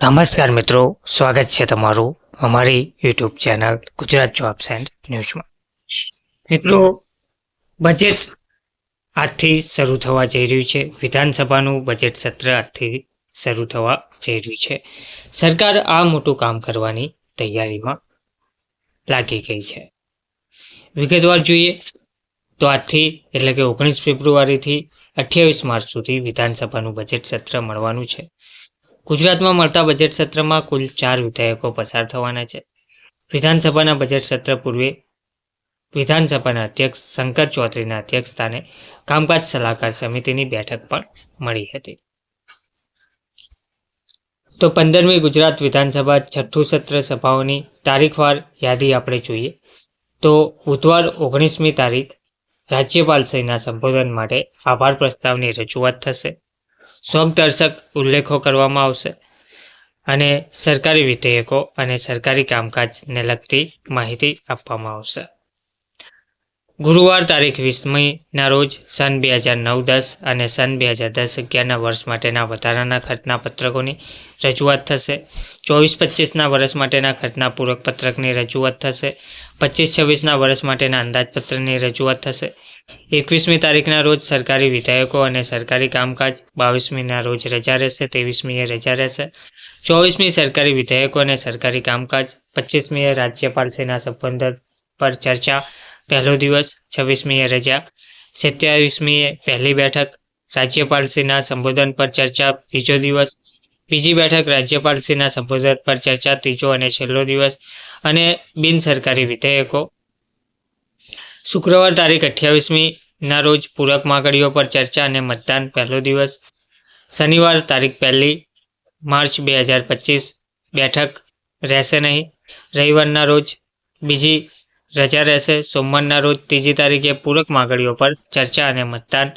નમસ્કાર મિત્રો, સ્વાગત છે તમારું અમારી YouTube channel Gujarat jobs and ન્યૂઝમાં. મિત્રો, બજેટ આજથી શરૂ થવા જઈ રહ્યું છે. વિધાનસભાનું બજેટ સત્ર આજથી શરૂ થવા જઈ રહ્યું છે. સરકાર આ મોટું કામ કરવાની તૈયારીમાં લાગી ગઈ છે. વિગતવાર જોઈએ તો આજથી એટલે કે 19 ફેબ્રુઆરીથી 28 માર્ચ સુધી વિધાનસભાનું બજેટ સત્ર મળવાનું છે. ગુજરાતમાં મળતા બજેટ સત્રમાં કુલ 4 વિધેયકો પસાર થવાના છે. વિધાનસભાના બજેટ સત્ર પૂર્વે વિધાનસભાના અધ્યક્ષ શંકર ચૌધરીના અધ્યક્ષસ્થાને કામકાજ સલાહકાર સમિતિની બેઠક પણ મળી હતી. તો 15મી ગુજરાત વિધાનસભા છઠ્ઠું સત્ર સભાઓની તારીખવાર યાદી આપણે જોઈએ તો બુધવાર 19મી તારીખ રાજ્યપાલશ્રીના સંબોધન માટે આભાર પ્રસ્તાવની રજૂઆત થશે. શોકદર્શક ઉલ્લેખો કરવામાં આવશે અને સરકારી વિધેયકો અને સરકારી કામકાજને લગતી માહિતી આપવામાં આવશે. ગુરુવાર તારીખ 20મીના રોજ સન 2009-10 અને સન 2010-11ના વર્ષ માટેના વધારાના ખર્ચના પત્રકોની રજૂઆત થશે. 24-25ના વર્ષ માટેના ખર્ચના પૂરક પત્રકની રજૂઆત થશે. 25-26ના વર્ષ માટેના અંદાજપત્રની રજૂઆત થશે. 21મી તારીખના રોજ સરકારી વિધેયકો અને સરકારી કામકાજ, 22મીના રોજ રજા રહેશે, 23મીએ રજા રહેશે. 24મી સરકારી વિધેયકો અને સરકારી કામકાજ, 25મીએ રાજ્યપાલશ્રીના સંબોધન પર ચર્ચા પહેલો દિવસ, 26મીએ રજા, 27મીએ પહેલી બેઠક રાજ્યપાલશ્રીના સંબોધન પર ચર્ચા બીજો દિવસ, બીજી બેઠક રાજ્યપાલશ્રીના સંબોધન પર ચર્ચા ત્રીજો અને છેલ્લો દિવસ અને બિનસરકારી વિધેયકો. શુક્રવાર તારીખ 28મીના રોજ પૂરક માગણીઓ પર ચર્ચા અને મતદાન પહેલો દિવસ. શનિવાર તારીખ 1 માર્ચ 2025 બેઠક રહેશે નહીં. રવિવારના રોજ બીજી રજા રહેશે. સોમવારના રોજ ત્રીજી તારીખે પૂરક માગણીઓ પર ચર્ચા અને મતદાન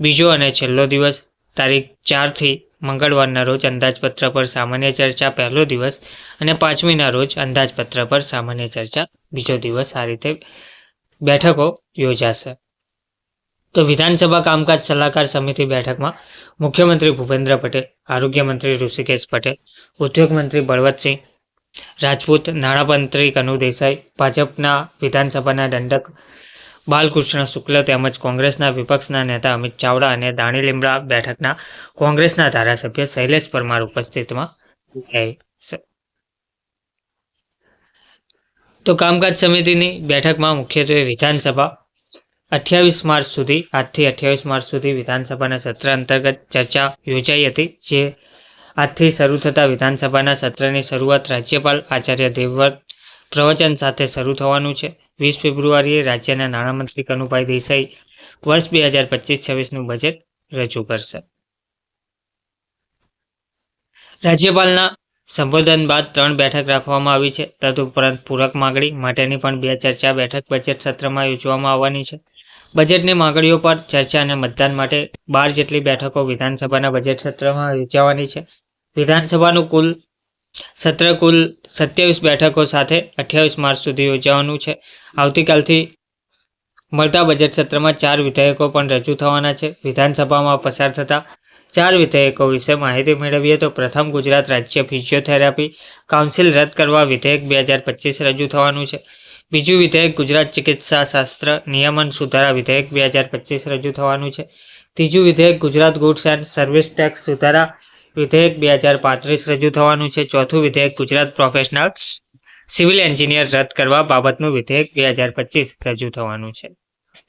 બીજો અને છેલ્લો દિવસ. તારીખ 4થી મંગળવારના રોજ અંદાજપત્ર પર સામાન્ય ચર્ચા પહેલો દિવસ અને 5મીના રોજ અંદાજપત્ર પર સામાન્ય ચર્ચા બીજો દિવસ. આ રીતે બેઠકો યોજાશે. તો વિધાનસભા કામકાજ સલાહકાર સમિતિ બેઠકમાં મુખ્યમંત્રી ભૂપેન્દ્ર પટેલ, આરોગ્ય મંત્રી ઋષિકેશ પટેલ, ઉદ્યોગ મંત્રી બળવંતસિંહ રાજપૂત, નાણામંત્રી કનુ દેસાઈ, ભાજપના વિધાનસભાના દંડક બાલકૃષ્ણ શુક્લ તેમજ કોંગ્રેસના વિપક્ષના નેતા અમિત ચાવડા અને દાણી લીમડા બેઠકના કોંગ્રેસના ધારાસભ્ય શૈલેષ પરમાર ઉપસ્થિતમાં છે. તો કામકાજ સમિતિની બેઠકમાં મુખ્યત્વે વિધાનસભા 28 માર્ચ સુધી આજથી 28 માર્ચ સુધી વિધાનસભાના સત્ર અંતર્ગત ચર્ચા યોજાઈ હતી. જે આજથી શરૂ થતા વિધાનસભાના સત્રની શરૂઆત રાજ્યપાલ આચાર્ય દેવવ્રત પ્રવચન સાથે શરૂ થવાનું છે. 20 ફેબ્રુઆરીએ રાજ્યના નાણામંત્રી કનુભાઈ દેસાઈ વર્ષ 2025-26નું બજેટ રજૂ કરશે. રાજ્યપાલના સંબોધન બાદ 3 બેઠક રાખવામાં આવી છે. તદુપરાંત પૂરક માગણી માટેની પણ 2 ચર્ચા બેઠક બજેટ સત્રમાં યોજવામાં આવવાની છે. બજેટની માગણીઓ પર ચર્ચા અને મતદાન માટે 12 જેટલી બેઠકો વિધાનસભાના બજેટ સત્રમાં યોજાવાની છે. વિધાનસભાનું સત્ર કુલ 27 બેઠકો સાથે 28 માર્ચ સુધી યોજાવાનું છે. આવતીકાલથી મળતા બજેટ સત્રમાં 4 વિધેયકો પણ રજૂ થવાના છે. વિધાનસભામાં પસાર થતા 4 વિધેયકો વિશે માહિતી મેળવીએ તો પ્રથમ ગુજરાત રાજ્ય ફિઝિયોથેરાપી કાઉન્સિલ રદ કરવા વિધેયક 2025 રજૂ થવાનું છે. બીજું વિધેયક ગુજરાત ચિકિત્સા શાસ્ત્ર નિયમન સુધારા વિધેયક 2025 રજૂ થવાનું છે. ત્રીજું વિધેયક Gujarat goods and service tax સુધારા વિધેયક 2035 રજૂ થવાનું છે. ચોથું વિધેયક ગુજરાત પ્રોફેશનલ સિવિલ એન્જિનિયર રદ કરવા બાબતનું વિધેયક 2025 રજૂ થવાનું છે.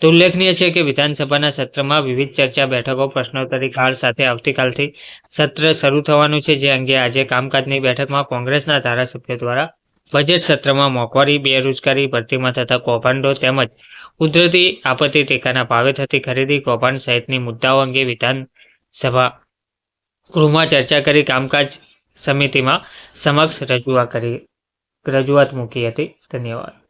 તો ઉલ્લેખનીય છે કે વિધાનસભાના સત્રમાં વિવિધ ચર્ચા બેઠકો પ્રશ્નોત્તરી કાળ સાથે આવતીકાલથી સત્ર શરૂ થવાનું છે. જે અંગે આજે કામકાજની બેઠકમાં કોંગ્રેસના ધારાસભ્યો દ્વારા બજેટ સત્રમાં મોંઘવારી, બેરોજગારી, ભરતીમાં થતા કૌભાંડો તેમજ કુદરતી આપત્તિ ટેકાના ભાવે થતી ખરીદી કૌભાંડ સહિતની મુદ્દાઓ અંગે વિધાનસભા ગૃહમાં ચર્ચા કરી કામકાજ સમિતિમાં સમક્ષ રજૂઆત મૂકી હતી. ધન્યવાદ.